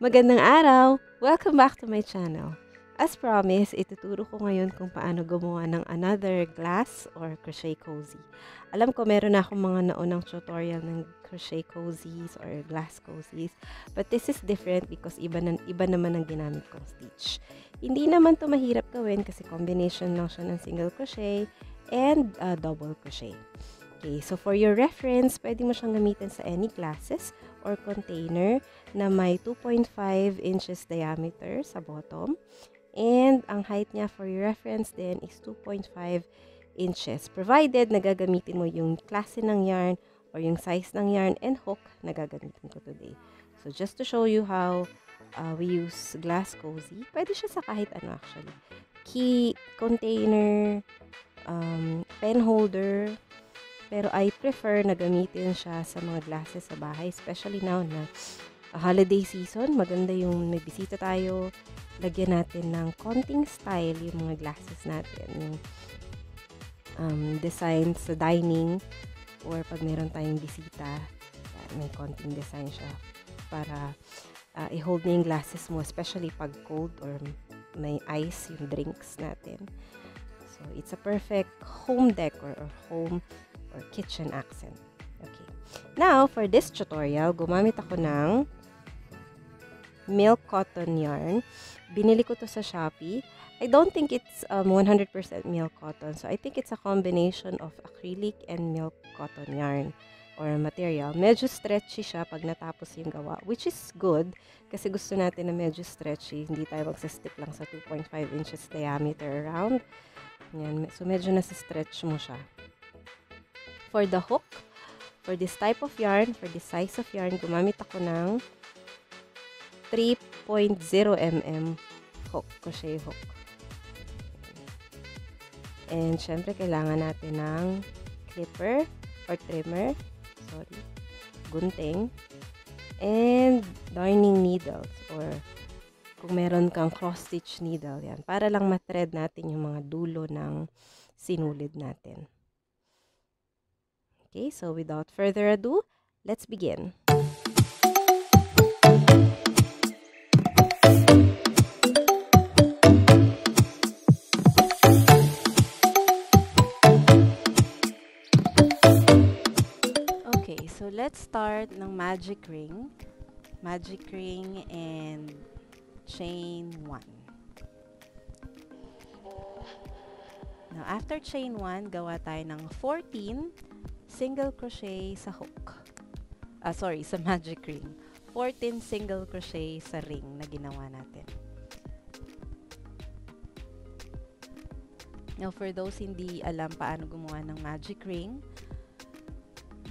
Magandang araw! Welcome back to my channel. As promised, ituturo ko ngayon kung paano gumawa ng another glass or crochet cozy. Alam ko meron na akong mga naunang tutorial ng crochet cozies or glass cozies, but this is different because iba naman ang ginamit kong stitch. Hindi naman to mahirap gawin kasi combination lang siya ng single crochet and double crochet. Okay, so for your reference, pwede mo siyang gamitin sa any glasses or container na may 2.5 inches diameter sa bottom. And ang height niya for your reference din is 2.5 inches. Provided na gagamitin mo yung klase ng yarn or yung size ng yarn and hook na gagamitin ko today. So just to show you how we use glass cozy, pwede siya sa kahit ano actually. Key, container, pen holder, pero I prefer na gamitin siya sa mga glasses sa bahay, especially now na holiday season. Maganda yung may bisita tayo, lagyan natin ng konting style yung mga glasses natin. Yung design sa dining or pag meron tayong bisita, may konting design siya para i-hold na yung glasses mo, especially pag cold or may ice yung drinks natin. So, it's a perfect home decor or home or kitchen accent. Okay. Now, for this tutorial, gumamit ako ng milk cotton yarn. Binili ko to sa Shopee. I don't think it's 100% milk cotton. So, I think it's a combination of acrylic and milk cotton yarn or material. Medyo stretchy siya pag natapos yung gawa, which is good kasi gusto natin na medyo stretchy. Hindi tayo magsastick lang sa 2.5 inches diameter around. Yan. So, medyo nasa-stretch mo siya. For the hook, for this type of yarn, for this size of yarn, gumamit ako ng 3.0 mm hook, crochet hook. And syempre, kailangan natin ng clipper or trimmer, gunting, and darning needles or kung meron kang cross-stitch needle, yan, para lang ma-thread natin yung mga dulo ng sinulid natin. Okay, so without further ado, let's begin. Okay, so let's start ng magic ring and chain 1. Now, after chain 1, gawa tayo ng 14 single crochet sa hook. Sa magic ring. 14 single crochet sa ring na ginawa natin. Now, for those hindi alam paano gumawa ng magic ring,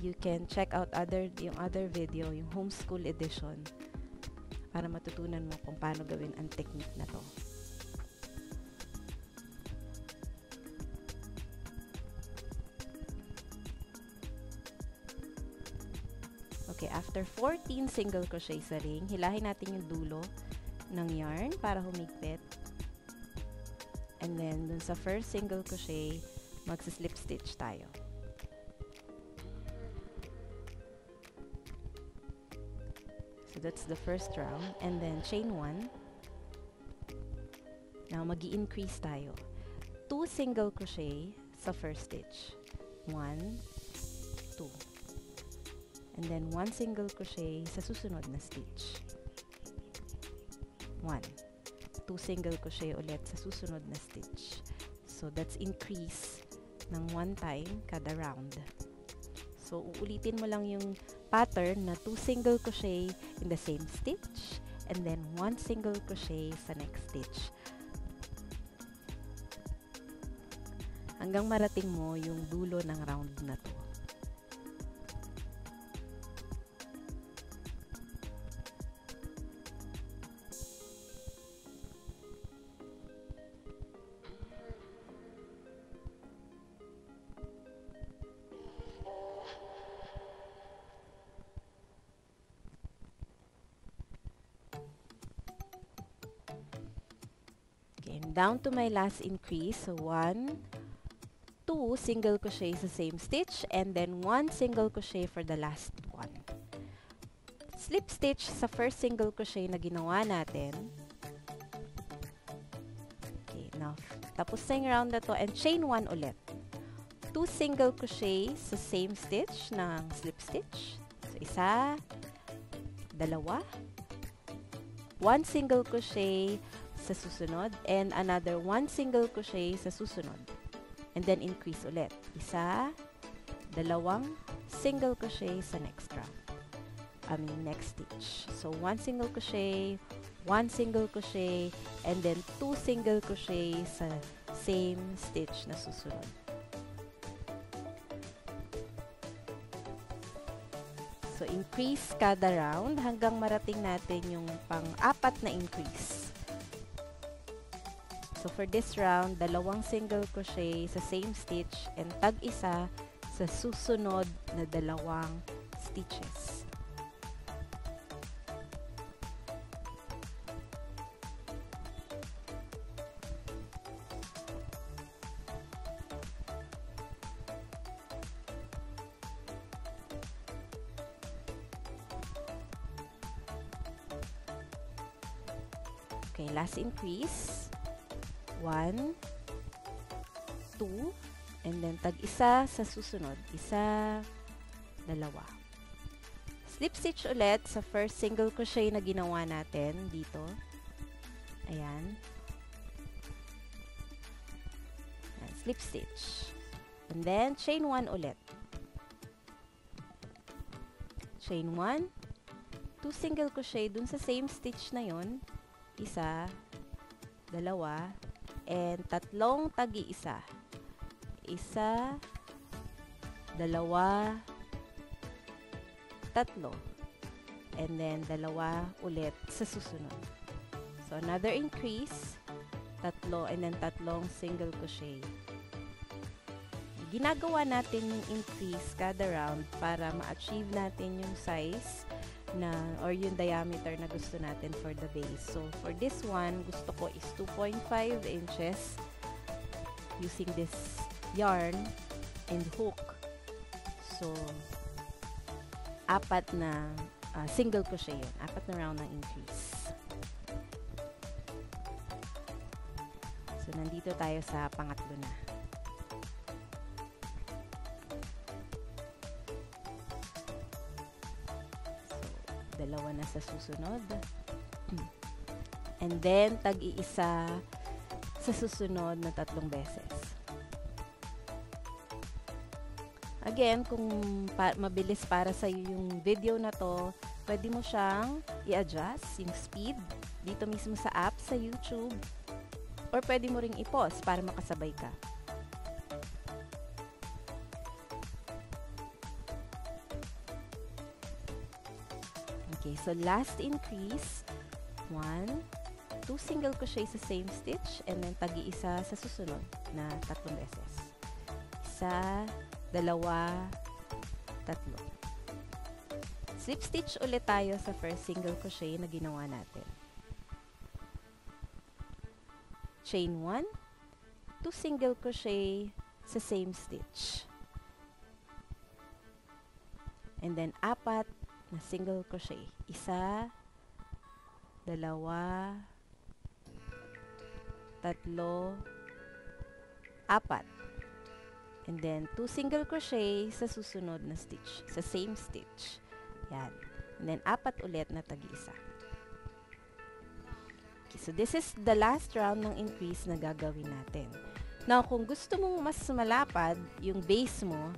you can check out yung other video, yung homeschool edition, para matutunan mo kung paano gawin ang technique na to. Okay, after 14 single crochet sa ring, hilahin natin yung dulo ng yarn para humigpit. And then, dun sa first single crochet, magsa-slip stitch tayo. So, that's the first round. And then, chain 1. Now, mag-i-increase tayo. 2 single crochet sa first stitch. 1, 2. And then, 1 single crochet sa susunod na stitch. 1. 2 single crochet ulit sa susunod na stitch. So, that's increase ng 1 time kada round. So, uulitin mo lang yung pattern na 2 single crochet in the same stitch and then 1 single crochet sa next stitch. Hanggang marating mo yung dulo ng round na to. Down to my last increase, so 1, 2 single crochet sa same stitch and then 1 single crochet for the last one. slip stitch sa first single crochet na ginawa natin. Okay, now, tapos na yung round na to and chain 1 ulit. 2 single crochet sa same stitch ng slip stitch. So, isa, dalawa, 1 single crochet sa susunod, and another 1 single crochet sa susunod. And then, increase ulit. Isa, dalawang single crochet sa next round. Next stitch. So, 1 single crochet, 1 single crochet, and then 2 single crochet sa same stitch na susunod. So, increase kada round hanggang marating natin yung pang-apat na increase. So, for this round, dalawang single crochet sa same stitch and tag-isa sa susunod na dalawang stitches. Okay, last increase. 1, 2, and then tag-isa sa susunod. Isa, dalawa. Slip stitch ulit sa first single crochet na ginawa natin dito. Ayan. Ayan, slip stitch. And then, chain 1 ulit. Chain 1, 2 single crochet dun sa same stitch na yon. Isa, dalawa, and tatlong tagi-isa. Isa, dalawa, tatlo. And then, dalawa ulit sa susunod. So, another increase, tatlo, and then tatlong single crochet. Ginagawa natin yung increase kada round para ma-achieve natin yung size na or yung diameter na gusto natin for the base. So, for this one, gusto ko is 2.5 inches using this yarn and hook. So, apat na single crochet yun. Apat na round ng increase. So, nandito tayo sa pangatlo na. Dalawa na sa susunod. And then, tag-iisa sa susunod na 3 beses. Again, kung mabilis para sa yung video na to, pwede mo siyang i-adjust yung speed dito mismo sa app sa YouTube. Or pwede mo ring i-pause para makasabay ka. Okay, so last increase, 1, 2 single crochet sa same stitch, and then tagi-isa sa susunod na 3 beses. Isa, dalawa, tatlo. Slip stitch ulit tayo sa first single crochet na ginawa natin. Chain 1, 2 single crochet sa same stitch. And then, apat na single crochet. Isa, dalawa, tatlo, apat. And then, 2 single crochet sa susunod na stitch. Sa same stitch. Yan. And then, apat ulit na tag-isa. Okay, so, this is the last round ng increase na gagawin natin. Now, kung gusto mong mas malapad yung base mo,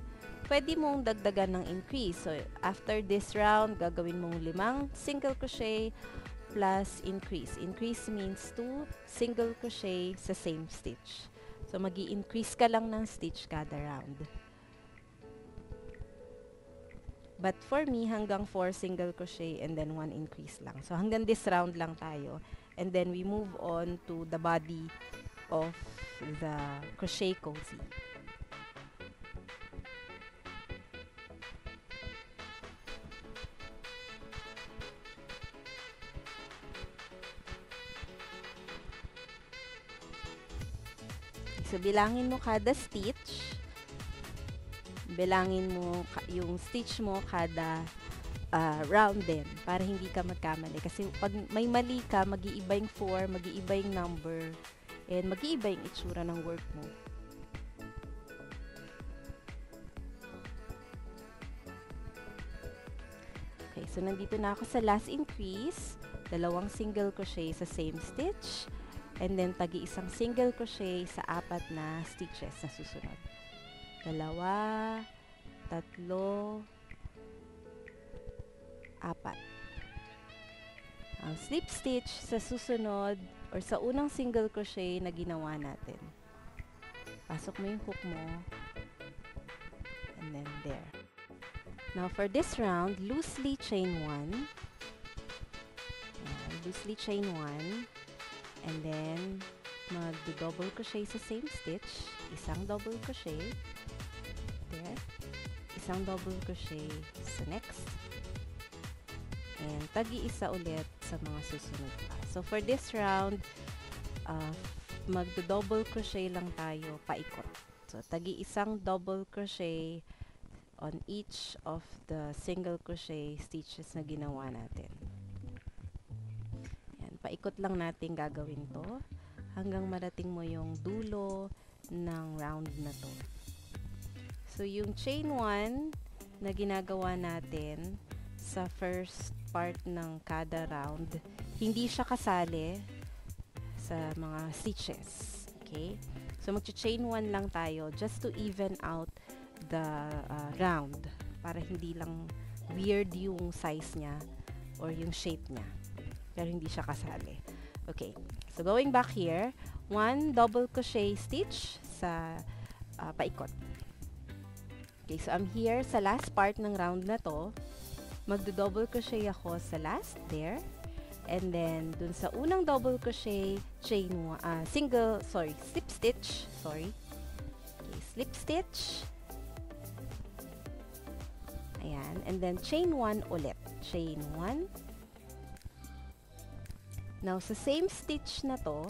pwede mong dagdagan ng increase. So, after this round, gagawin mong 5 single crochet plus increase. Increase means 2 single crochet sa same stitch. So, magi-increase ka lang ng stitch kada round. But for me, hanggang 4 single crochet and then 1 increase lang. So, hanggang this round lang tayo. And then, we move on to the body of the crochet cozy. So, bilangin mo kada stitch. Bilangin mo yung stitch mo kada round din para hindi ka magkamali. Kasi pag may mali ka, mag-iiba yung 4, mag-iiba yung number, and mag-iiba yung itsura ng work mo. Okay, so nandito na ako sa last increase, 2 single crochet sa same stitch, and then tagi-isang single crochet sa 4 na stitches na susunod. 2, 3, 4. Ang slip stitch sa susunod or sa unang single crochet na ginawa natin. Pasok mo yung hook mo, and then there. Now for this round, loosely chain 1. Loosely chain 1, and then mag-double crochet sa same stitch, isang double crochet, there, isang double crochet sa next, and tagi-isa ulit sa mga susunod pa. So for this round, mag-double crochet lang tayo paikot. So tagi-isang double crochet on each of the single crochet stitches na ginawa natin. Yan, paikot lang natin gagawin to hanggang marating mo yung dulo ng round na to. So yung chain 1 na ginagawa natin sa first part ng kada round, hindi siya kasali sa mga stitches. Okay? So mag-chain 1 lang tayo just to even out the round para hindi lang weird yung size niya or yung shape niya, pero hindi siya kasali. Okay, so going back here, 1 double crochet stitch sa paikot. Okay, so I'm here sa last part ng round na to. Magdo-double crochet ako sa last there, and then dun sa unang double crochet, slip stitch, okay, slip stitch. Ayan, and then chain 1 ulit. Chain 1. Now, sa same stitch na to,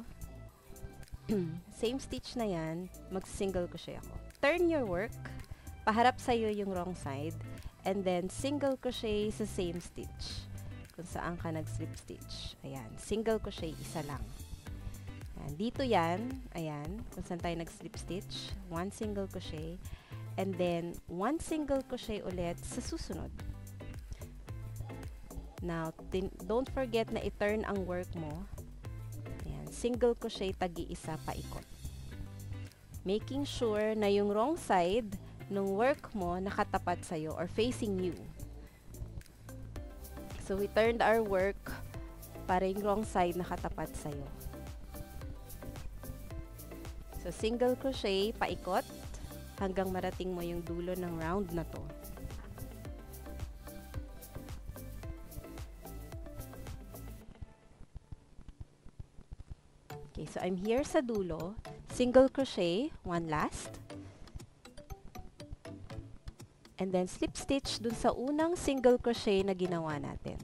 same stitch na yan, mag-single crochet ako. Turn your work, paharap sa'yo yung wrong side, and then single crochet sa same stitch, kung saan ka nag-slip stitch. Ayan, single crochet, isa lang. Ayan, dito yan, ayan, kung saan tayo nag-slip stitch, 1 single crochet, and then 1 single crochet ulit sa susunod. Now, don't forget na i-turn ang work mo. Ayan, single crochet tagi-isa paikot. Making sure na yung wrong side ng work mo nakatapat sa'yo or facing you. So, we turned our work para yung wrong side nakatapat sa'yo. So, single crochet paikot hanggang marating mo yung dulo ng round na to. Okay, so I'm here sa dulo, single crochet, 1 last, and then slip stitch dun sa unang single crochet na ginawa natin.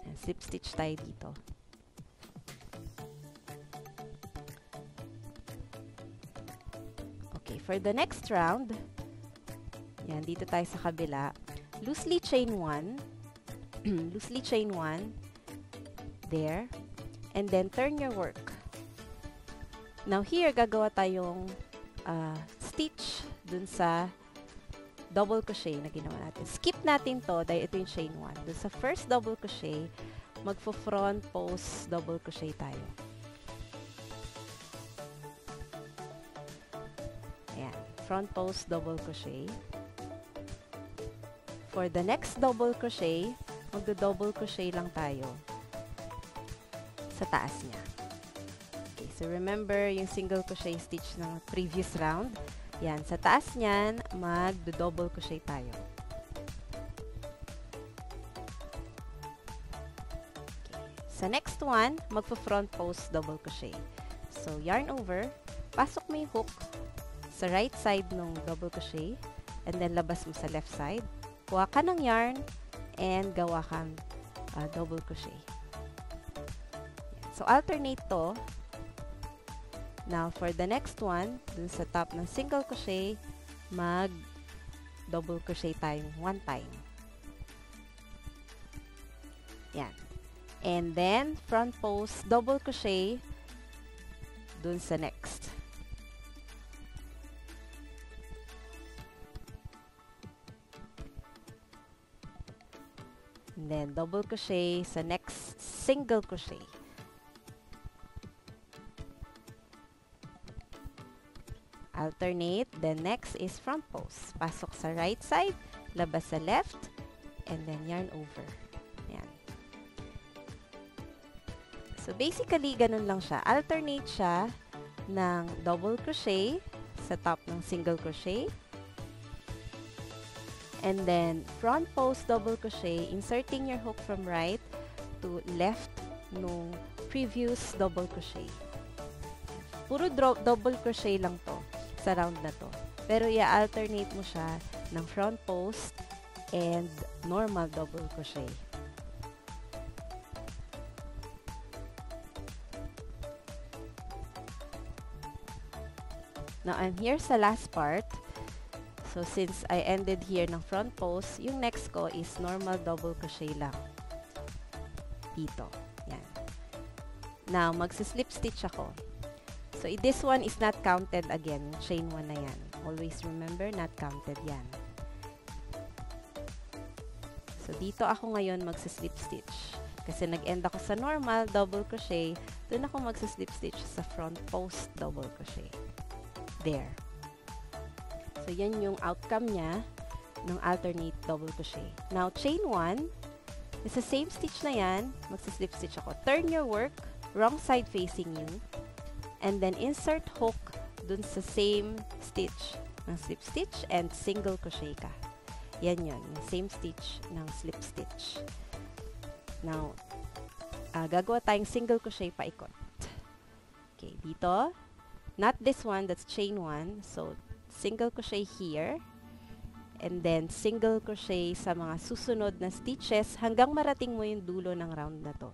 And slip stitch tayo dito. For the next round, yan, dito tayo sa kabila, loosely chain 1, loosely chain 1, there, and then turn your work. Now here, gagawa tayong stitch dun sa double crochet na ginawa natin. Skip natin to dahil ito yung chain 1. Dun sa first double crochet, magfo-front post double crochet tayo. Front post double crochet. For the next double crochet, magdo-double crochet lang tayo sa taas niya. Okay, so remember yung single crochet stitch ng previous round. Yan, sa taas niyan, magdo-double crochet tayo. Okay. Sa next one, magpo-front post double crochet. So yarn over, pasok mo yung hook sa right side ng double crochet, and then labas mo sa left side. Kuha ka ng yarn, and gawa kang double crochet. So, alternate to. Now, for the next one, dun sa top ng single crochet, double crochet tayo 1 time. Yan. And then, front post, double crochet dun sa next. And then, double crochet sa next single crochet. Alternate. Then, next is front post. Pasok sa right side, labas sa left, and then yarn over. Ayan. So, basically, ganun lang siya. Alternate siya ng double crochet sa top ng single crochet. And then, front post double crochet, inserting your hook from right to left nung previous double crochet. Puro double crochet lang to sa round na to. Pero i-alternate mo siya ng front post and normal double crochet. Now, I'm here sa last part. So, since I ended here ng front post, yung next ko is normal double crochet lang. Dito. Yan. Now, magsa-slip stitch ako. So, this one is not counted again. Chain 1 na yan. Always remember, not counted yan. So, dito ako ngayon magsa-slip stitch. Kasi nag-end ako sa normal double crochet, doon ako magsa-slip stitch sa front post double crochet. There. So, yan yung outcome niya ng alternate double crochet. Now, chain 1, is the same stitch na yan. Magsa-slip stitch ako. Turn your work, wrong side facing you. And then, insert hook dun sa same stitch ng slip stitch and single crochet ka. Yan yun. Yung same stitch ng slip stitch. Now, gagawa tayong single crochet paikot. Okay, dito. Not this one, that's chain 1. So, single crochet here, and then single crochet sa mga susunod na stitches hanggang marating mo yung dulo ng round na to.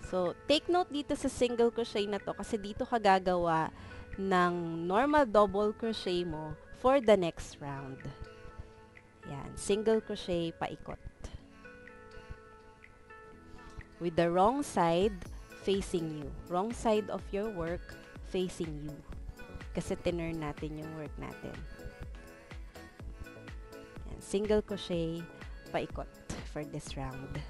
So, take note dito sa single crochet na to kasi dito ka gagawa ng normal double crochet mo for the next round. Yan, single crochet paikot. With the wrong side facing you. Wrong side of your work facing you. Kasi tinurn natin yung work natin. Yan, single crochet paikot for this round.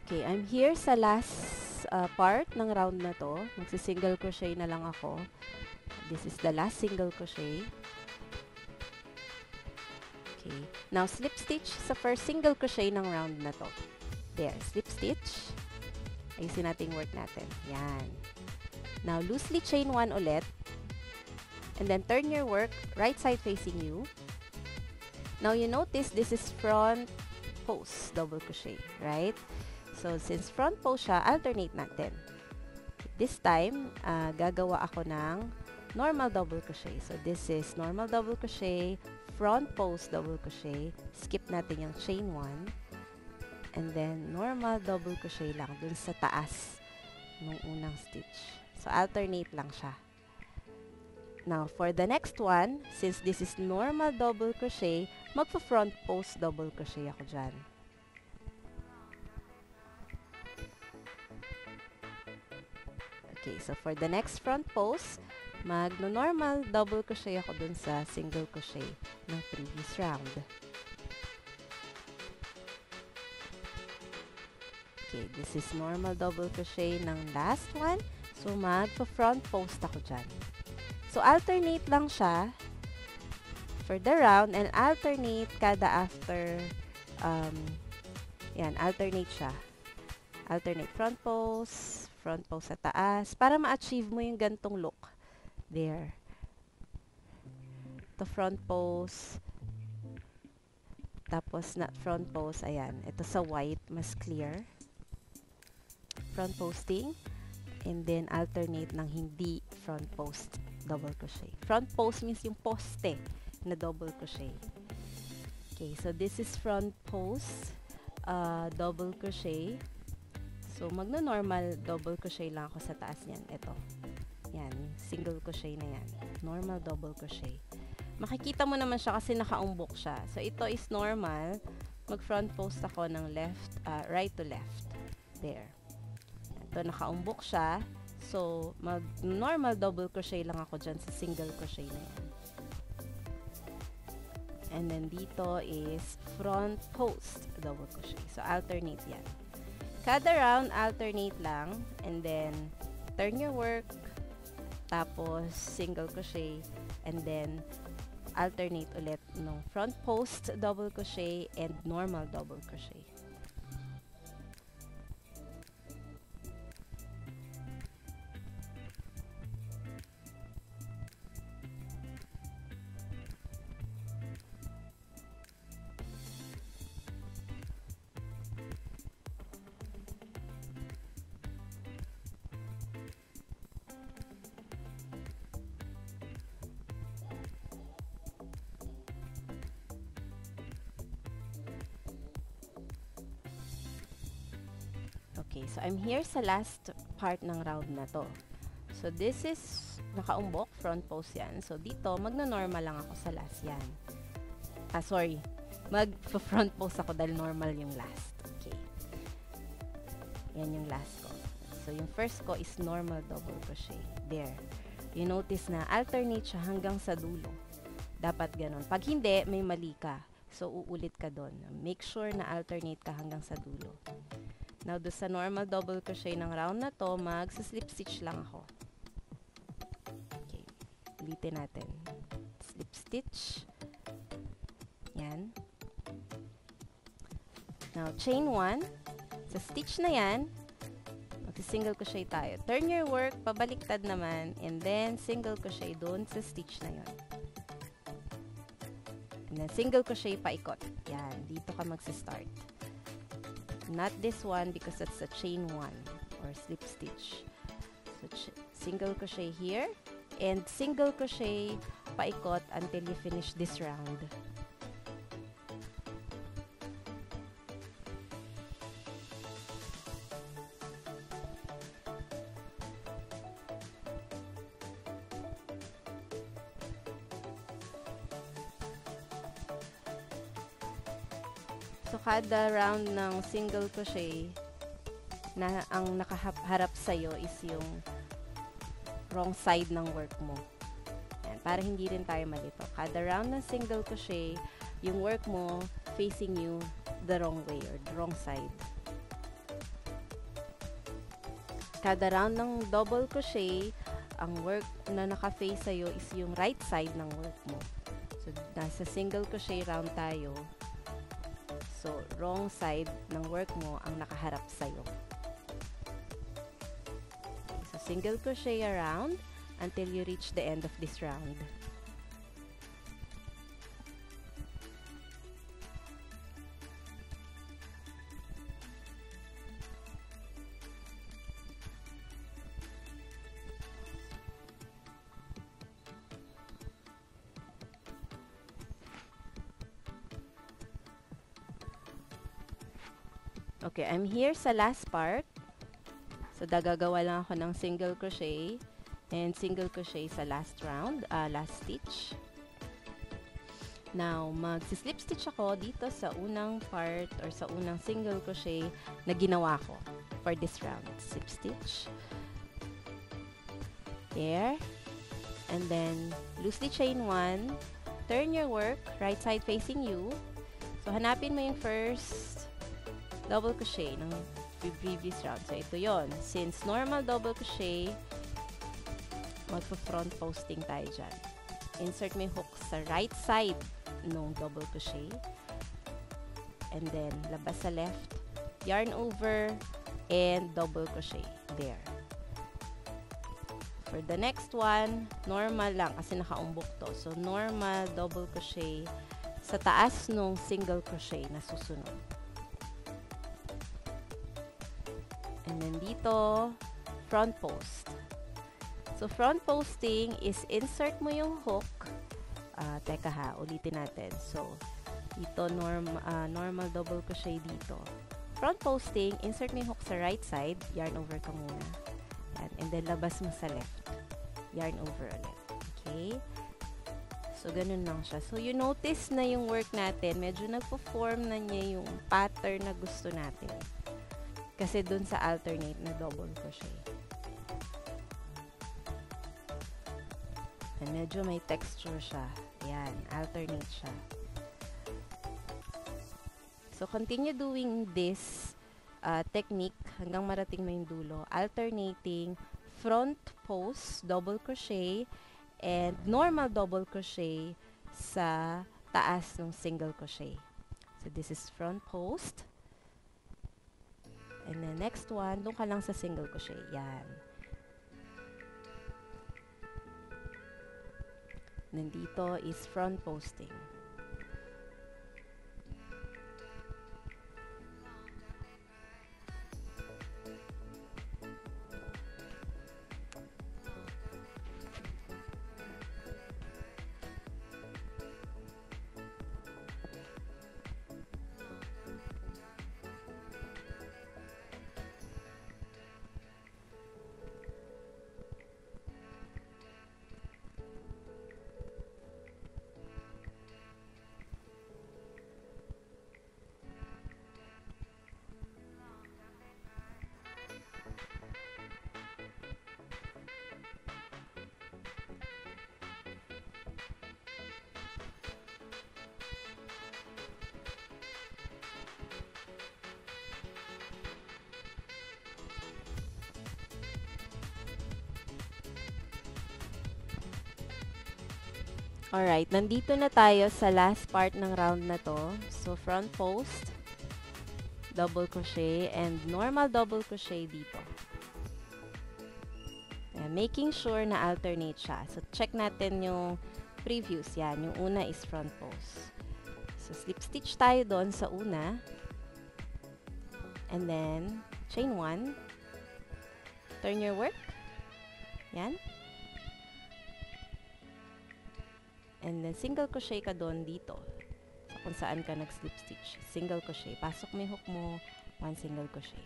Okay, I'm here sa last part ng round na to. Magsi-single crochet na lang ako. This is the last single crochet. Okay. Now, slip stitch sa first single crochet ng round na to. There, slip stitch. Ayusin natin yung work natin. Yan. Now, loosely chain 1 ulit. And then, turn your work right side facing you. Now, you notice this is front post double crochet, right? So, since front post siya, alternate natin. This time, gagawa ako ng normal double crochet. So, this is normal double crochet, front post double crochet, skip natin yung chain 1, and then normal double crochet lang dun sa taas ng unang stitch. So, alternate lang siya. Now, for the next one, since this is normal double crochet, magpa-front post double crochet ako dyan. Okay, so for the next front post, magno-normal double crochet ako dun sa single crochet ng previous round. Okay, this is normal double crochet ng last one. So, magpa-front post ako dyan. So, alternate lang siya for the round and alternate kada after, yan, alternate siya. Alternate front post sa taas, para ma-achieve mo yung gantong look. There. Ito front post. Tapos, not front post, ayan. Ito sa white, mas clear. Front posting. and then alternate ng hindi front post double crochet. Front post means yung poste na double crochet. Okay, so this is front post double crochet. So magno-normal double crochet lang ako sa taas niyan. Ito. Yan, single crochet na yan. Normal double crochet. Makikita mo naman siya kasi nakaumbok siya. So ito is normal. Mag front post ako ng left, right to left. There. Ito nakaumbok siya. So mag normal double crochet lang ako dyan sa single crochet na yan. And then dito is front post double crochet. So alternate yan. Kada round alternate lang, and then turn your work, tapos single crochet, and then alternate ulit no front post double crochet and normal double crochet. Okay, so I'm here sa last part ng round na to. So this is nakaumbok, front post yan. So dito, magno-normal lang ako sa last yan. Sorry. Mag-front post ako dahil normal yung last. Okay. Yan yung last ko. So yung first ko is normal double crochet. There. You notice na alternate siya hanggang sa dulo. Dapat ganun. Pag hindi, may mali ka. So uulit ka doon. Make sure na alternate ka hanggang sa dulo. Now, do sa normal double crochet ng round na to, mag-slip stitch lang ako. Okay. Ulitin natin. Slip stitch. Yan. Now, chain 1. Sa stitch na yan, mag-single crochet tayo. Turn your work, pabaliktad naman, and then single crochet doon sa stitch na yon. And then single crochet paikot. Yan. Dito ka mag-start. Not this one because that's a chain 1 or slip stitch. So single crochet here and single crochet paikot until you finish this round. So, kada round ng single crochet na ang nakaharap sa'yo is yung wrong side ng work mo. Yan, para hindi rin tayo malito. Kada round ng single crochet, yung work mo facing you the wrong way or the wrong side. Kada round ng double crochet, ang work na naka-face sa'yo is yung right side ng work mo. So, nasa single crochet round tayo. So, wrong side ng work mo ang nakaharap sa'yo. Okay, so, single crochet around until you reach the end of this round. Okay, I'm here sa last part. So, gagawa lang ako ng single crochet and single crochet sa last round, last stitch. Now, mag-slip stitch ako dito sa unang part or sa unang single crochet na ginawa ko for this round. Slip stitch. There. And then, loosely chain 1. Turn your work, right side facing you. So, hanapin mo yung first double crochet ng previous round. So, ito yon. Since normal double crochet, magpa-front posting tayo dyan. Insert mo yung hook sa right side ng double crochet. And then, labas sa left, yarn over, and double crochet. There. For the next one, normal lang kasi nakaumbok to. So, normal double crochet sa taas nung single crochet na susunod. And then dito, front post. So, front posting is insert mo yung hook. Teka ha, ulitin natin. So, dito, normal double crochet dito. Front posting, insert mo yung hook sa right side, yarn over ka muna. Yan, and then labas mo sa left. Yarn over ulit. Okay? So, ganun lang siya. So, you notice na yung work natin, medyo nagpo-form na niya yung pattern na gusto natin. Kasi dun sa alternate na double crochet. And medyo may texture siya. Yan, alternate siya. So, continue doing this technique hanggang marating mo yung dulo. Alternating front post, double crochet, and normal double crochet sa taas ng single crochet. So, this is front post. And then, next one, doon ka lang sa single crochet. Yan. Nandito is front posting. Alright, nandito na tayo sa last part ng round na to. So, front post, double crochet, and normal double crochet dito. Ayan, making sure na alternate siya. So, check natin yung previous. Yan, yung una is front post. So, slip stitch tayo doon sa una. And then, chain 1. Turn your work. Yan. And then, single crochet ka doon dito. So, kung saan ka nag-slip stitch. Single crochet. Pasok mo yung hook mo, 1 single crochet.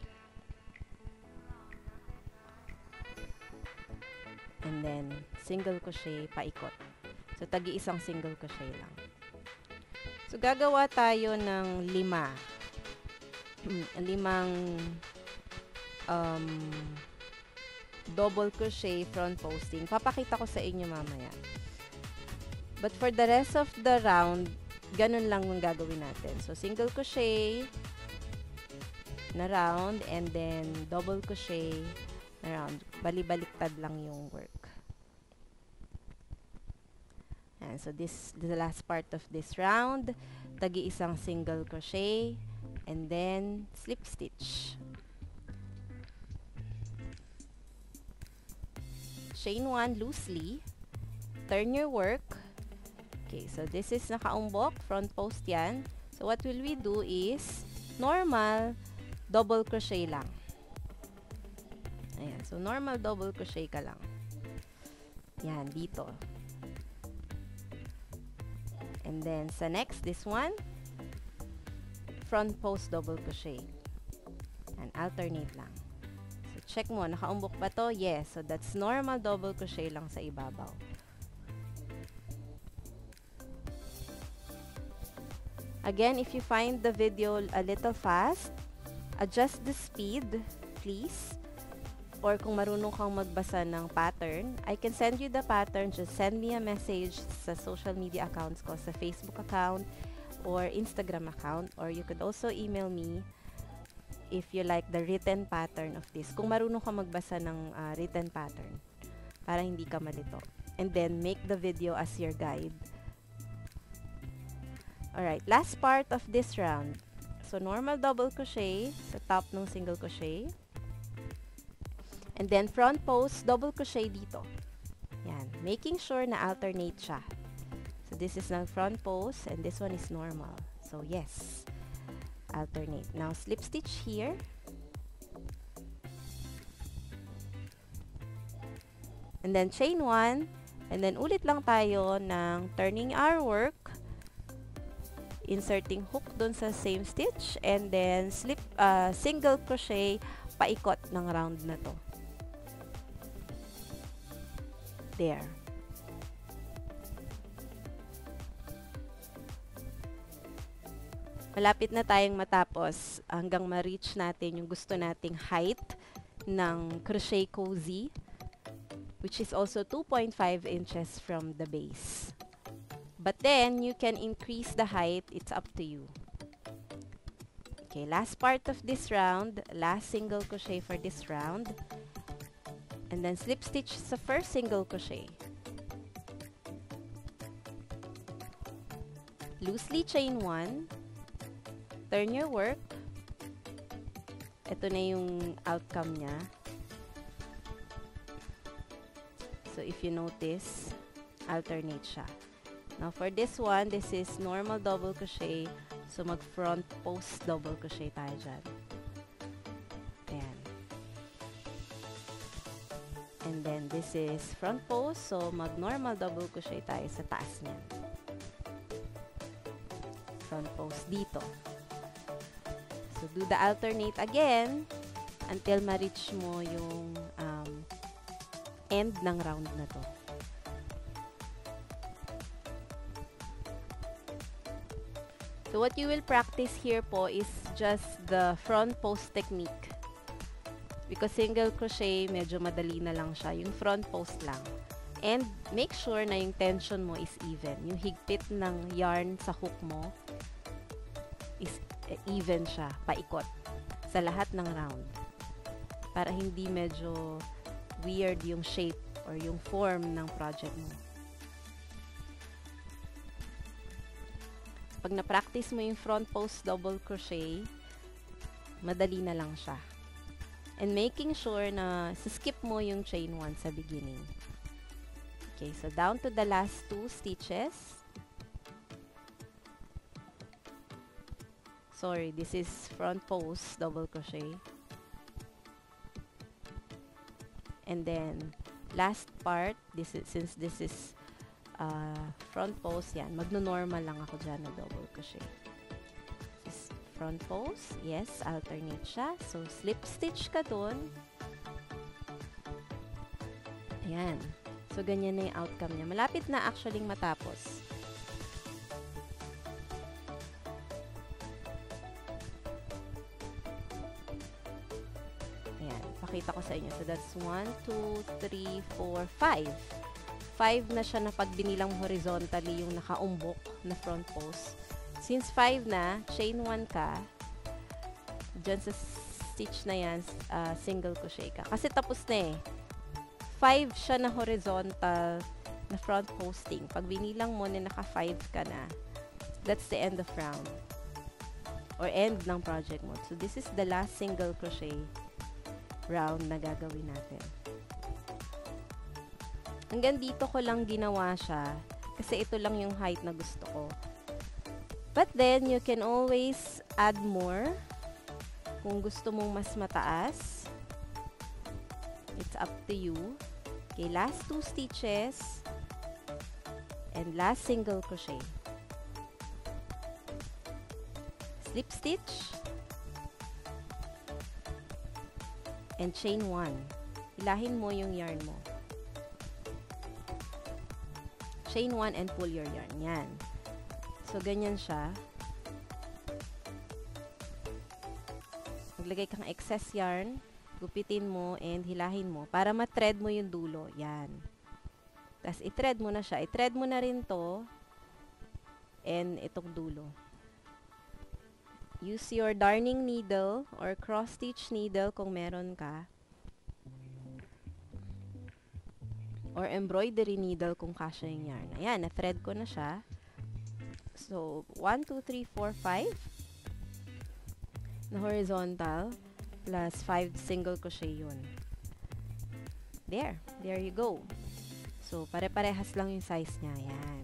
And then, single crochet, paikot. So, tagi-isang single crochet lang. So, gagawa tayo ng 5. 5 double crochet front posting. Papakita ko sa inyo mamaya. But for the rest of the round, ganun lang yung gagawin natin. So, single crochet na round and then double crochet na round. Bali-baliktad lang yung work. And so, this is the last part of this round. Tagi-isang single crochet and then slip stitch. Chain 1 loosely. Turn your work. Okay, so this is nakaumbok, front post yan. So, what will we do is normal double crochet lang. Ayan, so normal double crochet ka lang. Yan, dito. And then, sa next, this one, front post double crochet. And alternate lang. So, check mo, nakaumbok ba to? Yes, so that's normal double crochet lang sa ibabaw. Again, if you find the video a little fast, adjust the speed, please. Or kung marunong kang magbasa ng pattern, I can send you the pattern. Just send me a message sa social media accounts ko, sa Facebook account or Instagram account. Or you could also email me if you like the written pattern of this. Kung marunong kang magbasa ng written pattern para hindi ka malito. And then, make the video as your guide. Alright, last part of this round. So, normal double crochet sa top ng single crochet. And then, front post, double crochet dito. Yan. Making sure na alternate siya. So, this is ng front post and this one is normal. So, yes. Alternate. Now, slip stitch here. And then chain 1, and then ulit lang tayo ng turning our work, inserting hook dun sa same stitch, and then single crochet paikot ng round na to. There. Malapit na tayong matapos hanggang ma-reach natin yung gusto nating height ng crochet cozy, which is also 2.5 inches from the base. But then, you can increase the height. It's up to you. Okay, last part of this round, last single crochet for this round. And then slip stitch sa first single crochet. Loosely chain 1. Turn your work. Ito na yung outcome niya. So, if you notice, alternate siya. Now, for this one, this is normal double crochet. So, mag-front post double crochet tayo dyan. Ayan. And then, this is front post. So, mag-normal double crochet tayo sa taas niyan. Front post dito. So, do the alternate again until ma-reach mo yung end ng round na to. So, what you will practice here po is just the front post technique. Because single crochet, medyo madali na lang siya. Yung front post lang. And make sure na yung tension mo is even. Yung higpit ng yarn sa hook mo is even siya, paikot, sa lahat ng round. Para hindi medyo weird yung shape or yung form ng project mo. Pag na-practice mo yung front post double crochet, madali na lang siya. And making sure na skip mo yung chain 1 sa beginning. Okay, so down to the last 2 stitches. Sorry, this is front post double crochet. And then last part, since this is front post, yan, magno-normal lang ako dyan na double crochet. This front post, yes, alternate siya. So, slip stitch ka dun. Ayan. So, ganyan na yung outcome niya. Malapit na actually matapos. Pakita ko sa inyo. So, that's 1, 2, 3, 4, 5. 5 na siya na pag binilang horizontally yung nakaumbok na front post. Since 5 na, chain 1 ka, dyan sa stitch na yan, single crochet ka. Kasi tapos na eh. 5 siya na horizontal na front posting. Pag binilang mo na naka 5 ka na, that's the end of round. Or end ng project mo. So, this is the last single crochet round na gagawin natin. Hanggang dito ko lang ginawa siya kasi ito lang yung height na gusto ko. But then, you can always add more kung gusto mong mas mataas. It's up to you. Okay, last 2 stitches and last single crochet. Slip stitch and chain 1. Hilahin mo yung yarn mo. Chain 1 and pull your yarn. Yan. So, ganyan siya. Maglagay kang excess yarn, gupitin mo, and hilahin mo para ma-thread mo yung dulo. Yan. Tapos, i-thread mo na siya. I-thread mo na rin to and itong dulo. Use your darning needle or cross-stitch needle kung meron ka. Or embroidery needle kung kasya yung yarn. Ayan, na-thread ko na siya. So, 1, 2, 3, 4, 5 na horizontal plus 5 single crochet yun. There. There you go. So, pare-parehas lang yung size niya. Ayan.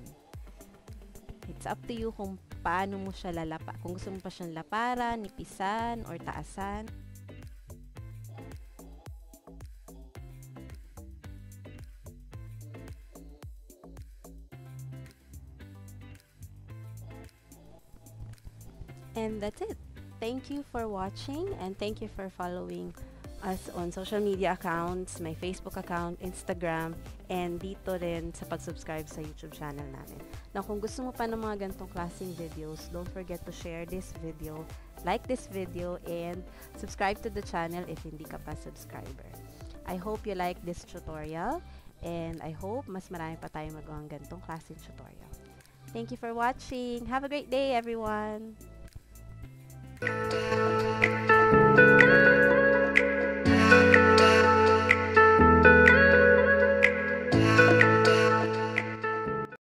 It's up to you kung paano mo siya lalapa. Kung gusto mo pa siyang laparan, nipisan, or taasan. And that's it. Thank you for watching and thank you for following us on social media accounts, my Facebook account, Instagram, and dito rin sa pag-subscribe sa YouTube channel namin. Now, kung gusto mo pa ng mga ganitong klaseng videos, don't forget to share this video, like this video, and subscribe to the channel if hindi ka pa subscriber. I hope you like this tutorial, and I hope mas marami pa tayong magawang ganitong klaseng tutorial. Thank you for watching. Have a great day, everyone!